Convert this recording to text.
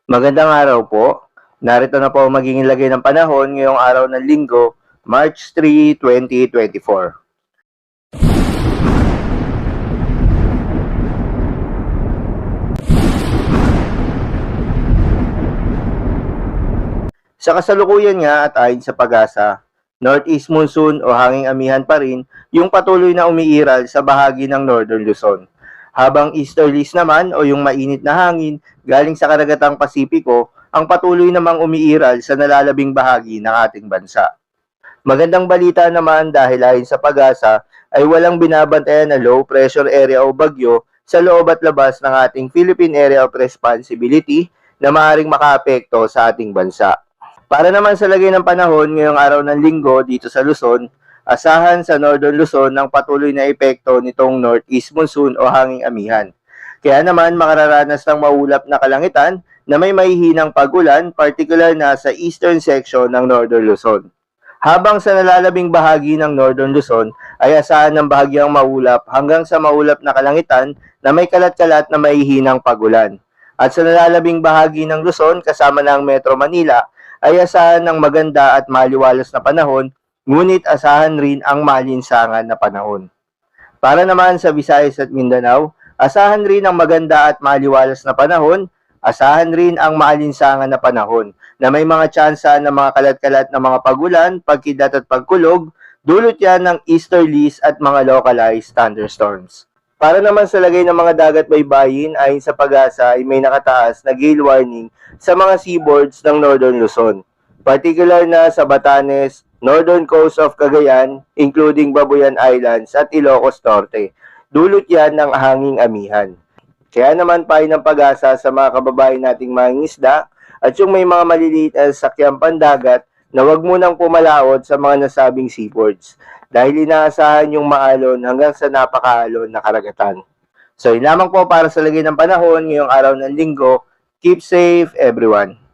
Magandang araw po. Narito na po ang magiging lagay ng panahon ngayong araw ng Linggo, March 3, 2024. Sa kasalukuyan nga at ayon sa pag-asa, Northeast monsoon o hanging amihan pa rin yung patuloy na umiiral sa bahagi ng Northern Luzon. Habang easterlies naman o yung mainit na hangin galing sa karagatang Pasipiko ang patuloy namang umiiral sa nalalabing bahagi ng ating bansa. Magandang balita naman dahil ayon sa pag-asa ay walang binabantayan na low pressure area o bagyo sa loob at labas ng ating Philippine Area of Responsibility na maaaring makaapekto sa ating bansa. Para naman sa lagay ng panahon ngayong araw ng Linggo dito sa Luzon, asahan sa Northern Luzon ang patuloy na epekto nitong Northeast Monsoon o hanging amihan. Kaya naman makararanas ng maulap na kalangitan na may mahihinang pag-ulan, particular na sa eastern section ng Northern Luzon. Habang sa nalalabing bahagi ng Northern Luzon ay asahan ng bahagyang maulap hanggang sa maulap na kalangitan na may kalat-kalat na mahihinang pag-ulan. At sa nalalabing bahagi ng Luzon kasama ng Metro Manila ay asahan ng maganda at maliwalas na panahon, ngunit asahan rin ang malinsangan na panahon. Para naman sa Visayas at Mindanao, asahan rin ang maganda at maliwalas na panahon, asahan rin ang maalinsangan na panahon na may mga tsansa ng mga kalat-kalat na mga pagulan, pagkidat at pagkulog, dulot yan ng easterlies at mga localized thunderstorms. Para naman sa lagay ng mga dagat baybayin, ayon sa pag-asa ay may nakataas na gale warning sa mga seaboards ng Northern Luzon, particular na sa Batanes, northern coast of Cagayan, including Babuyan Islands at Ilocos Norte. Dulot yan ng hanging amihan. Kaya naman payo ng pag-asa sa mga kababayan nating mangingisda at yung may mga maliliit na sakyang pandagat na huwag munang pumalaot sa mga nasabing seaboards dahil inaasahan yung maalon hanggang sa napakaalon na karagatan. So yun lamang po para sa lagay ng panahon ngayong araw ng Linggo. Keep safe everyone.